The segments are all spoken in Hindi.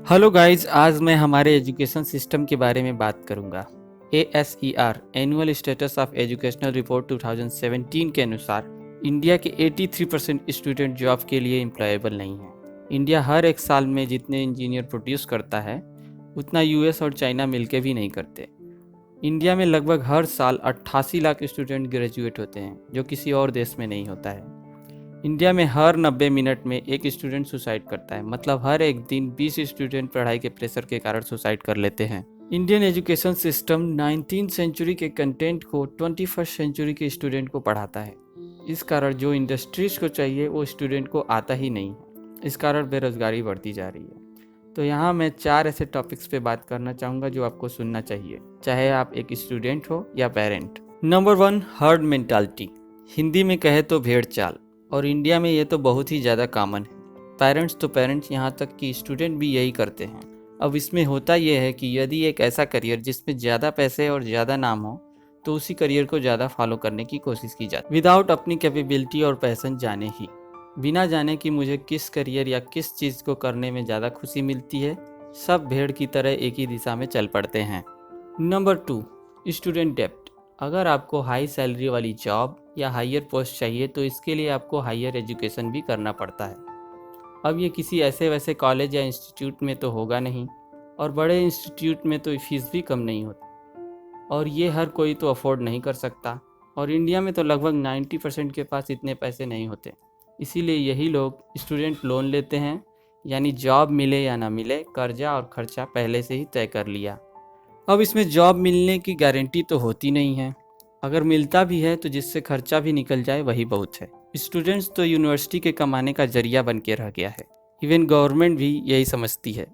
हेलो गाइस, आज मैं हमारे एजुकेशन सिस्टम के बारे में बात करूंगा। ASER annual status of educational report 2017 के अनुसार इंडिया के 83% स्टूडेंट जॉब के लिए एम्प्लॉयबल नहीं हैं। इंडिया हर एक साल में जितने इंजीनियर प्रोड्यूस करता है उतना यूएस और चाइना मिलके भी नहीं करते। इंडिया में लगभग हर साल 88 लाख स्टूडेंट ग्रेजुएट होते हैं, जो किसी और देश में नहीं होता है। इंडिया में हर 90 मिनट में एक स्टूडेंट सुसाइड करता है, मतलब हर एक दिन 20 स्टूडेंट पढ़ाई के प्रेशर के कारण सुसाइड कर लेते हैं। Indian education system 19th century के कंटेंट को 21st सेंचुरी के स्टूडेंट को पढ़ाता है। इस कारण जो इंडस्ट्रीज को चाहिए वो स्टूडेंट को आता ही नहीं है। इस कारण बेरोजगारी बढ़ती जा रही है। तो यहाँ मैं 4 ऐसे टॉपिक्स पे बात करना चाहूँगा जो आपको सुनना चाहिए, चाहे आप एक स्टूडेंट हो या parent. Number 1, herd mentality, Hindi में कहे तो भेड़ चाल। और इंडिया में ये तो बहुत ही ज़्यादा कॉमन है। पेरेंट्स यहाँ तक कि स्टूडेंट भी यही करते हैं। अब इसमें होता यह है कि यदि एक ऐसा करियर जिसमें ज़्यादा पैसे और ज़्यादा नाम हो तो उसी करियर को ज़्यादा फॉलो करने की कोशिश की जाती है, विदाउट अपनी कैपेबिलिटी और पैशन जाने ही। बिना जाने कि मुझे किस करियर या किस चीज़ को करने में ज़्यादा खुशी मिलती है, सब भेड़ की तरह एक ही दिशा में चल पड़ते हैं। नंबर 2, स्टूडेंट डेब्ट। अगर आपको हाई सैलरी वाली जॉब या हायर पोस्ट चाहिए तो इसके लिए आपको हायर एजुकेशन भी करना पड़ता है। अब ये किसी ऐसे वैसे कॉलेज या इंस्टीट्यूट में तो होगा नहीं, और बड़े इंस्टीट्यूट में तो फीस भी कम नहीं होती, और ये हर कोई तो अफोर्ड नहीं कर सकता। और इंडिया में तो लगभग 90% के पास इतने पैसे नहीं होते। इसीलिए यही लोग स्टूडेंट लोन लेते हैं, यानी जॉब मिले या ना मिले, कर्जा और खर्चा पहले से ही तय कर लिया। अब इसमें जॉब मिलने की गारंटी तो होती नहीं है। अगर मिलता भी है तो जिससे खर्चा भी निकल जाए वही बहुत है। स्टूडेंट्स तो यूनिवर्सिटी के कमाने का जरिया बन के रह गया है। इवन गवर्नमेंट भी यही समझती है।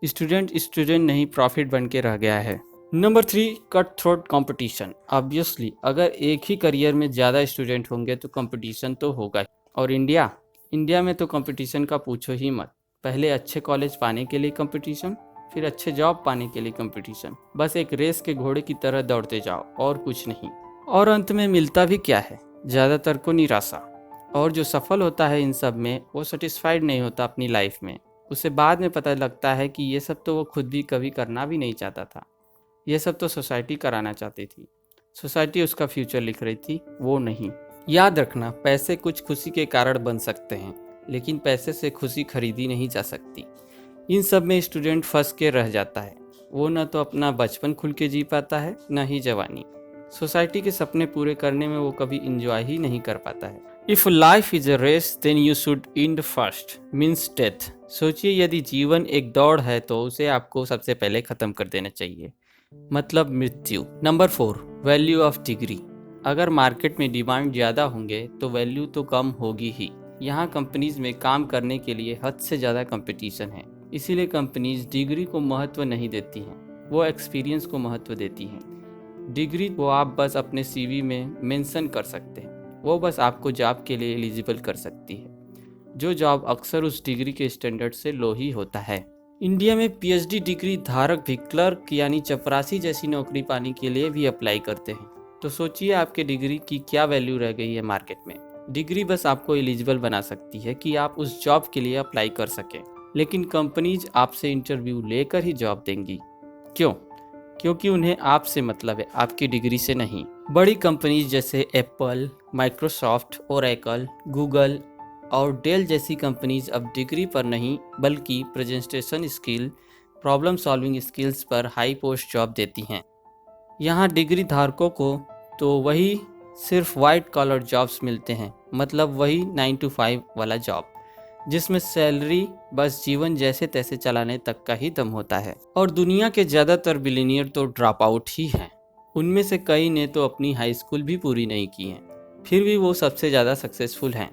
स्टूडेंट नहीं, प्रॉफिट बन के रह गया है। Number 3, cut throat competition. Obviously अगर एक ही करियर में ज़्यादा स्टूडेंट होंगे तो कंपटीशन तो होगा ही। और इंडिया में तो कंपटीशन का पूछो ही मत। पहले अच्छे कॉलेज पाने के लिए कंपटीशन, फिर अच्छे जॉब पाने के लिए कंपटीशन। बस एक रेस के घोड़े की तरह दौड़ते जाओ और कुछ नहीं। और अंत में मिलता भी क्या है? ज़्यादातर को निराशा। और जो सफल होता है इन सब में, वो सेटिस्फाइड नहीं होता अपनी लाइफ में। उसे बाद में पता लगता है कि ये सब तो वो खुद भी कभी करना भी नहीं चाहता था। ये सब तो सोसाइटी कराना चाहती थी। सोसाइटी उसका फ्यूचर लिख रही थी, वो नहीं। याद रखना, पैसे कुछ खुशी के कारण बन सकते हैं, लेकिन पैसे से खुशी खरीदी नहीं जा सकती। इन सब में स्टूडेंट फंस के रह जाता है। वो न तो अपना बचपन खुल के जी पाता है, न ही जवानी। सोसाइटी के सपने पूरे करने में वो कभी इंजॉय ही नहीं कर पाता है। If life is a race then you should end first, means death. सोचिए, यदि जीवन एक दौड़ है तो उसे आपको सबसे पहले खत्म कर देना चाहिए, मतलब मृत्यु। Number 4, value of degree. अगर मार्केट में डिमांड ज़्यादा होंगे तो वैल्यू तो कम होगी ही। यहाँ कंपनीज में काम करने के लिए हद से ज़्यादा कंपटीशन है, इसीलिए कंपनीज डिग्री को महत्व नहीं देती हैं, वो एक्सपीरियंस को महत्व देती हैं। डिग्री को आप बस अपने सीवी में मेंशन कर सकते हैं, वो बस आपको जॉब के लिए एलिजिबल कर सकती है, जो जॉब अक्सर उस डिग्री के स्टैंडर्ड से लो ही होता है। इंडिया में पीएचडी डिग्री धारक भी क्लर्क यानी चपरासी जैसी नौकरी पाने के लिए भी अप्लाई करते हैं। तो सोचिए आपके डिग्री की क्या वैल्यू रह गई है मार्केट में। डिग्री बस आपको एलिजिबल बना सकती है कि आप उस जॉब के लिए अप्लाई कर सकें, लेकिन कंपनीज आपसे इंटरव्यू लेकर ही जॉब देंगी। क्यों? क्योंकि उन्हें आपसे मतलब है, आपकी डिग्री से नहीं। बड़ी कंपनीज जैसे एप्पल, माइक्रोसॉफ्ट, ओरेकल, गूगल और डेल जैसी कंपनीज अब डिग्री पर नहीं बल्कि presentation skill, problem solving skills पर हाई पोस्ट जॉब देती हैं। यहाँ डिग्री धारकों को तो वही सिर्फ वाइट कॉलर जॉब्स मिलते हैं, मतलब वही 9 to 5 वाला जॉब, जिसमें सैलरी बस जीवन जैसे तैसे चलाने तक का ही दम होता है। और दुनिया के ज़्यादातर बिलियनियर तो ड्रॉप आउट ही हैं। उनमें से कई ने तो अपनी हाई स्कूल भी पूरी नहीं की है, फिर भी वो सबसे ज़्यादा सक्सेसफुल हैं,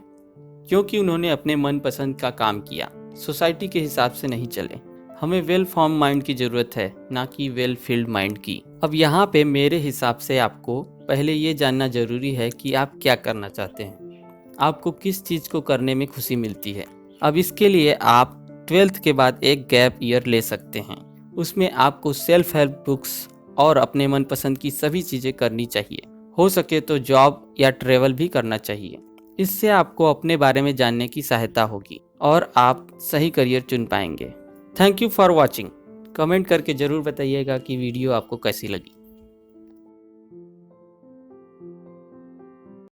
क्योंकि उन्होंने अपने मनपसंद का काम किया, सोसाइटी के हिसाब से नहीं चले। हमें वेल फॉर्म माइंड की ज़रूरत है, ना कि वेल फील्ड माइंड की। अब यहाँ पे मेरे हिसाब से आपको पहले ये जानना ज़रूरी है कि आप क्या करना चाहते हैं, आपको किस चीज़ को करने में खुशी मिलती है। अब इसके लिए आप 12th के बाद एक गैप ईयर ले सकते हैं। उसमें आपको सेल्फ हेल्प बुक्स और अपने मनपसंद की सभी चीज़ें करनी चाहिए। हो सके तो जॉब या ट्रेवल भी करना चाहिए। इससे आपको अपने बारे में जानने की सहायता होगी और आप सही करियर चुन पाएंगे। Thank you for watching. Comment करके ज़रूर बताइएगा कि वीडियो आपको कैसी लगी।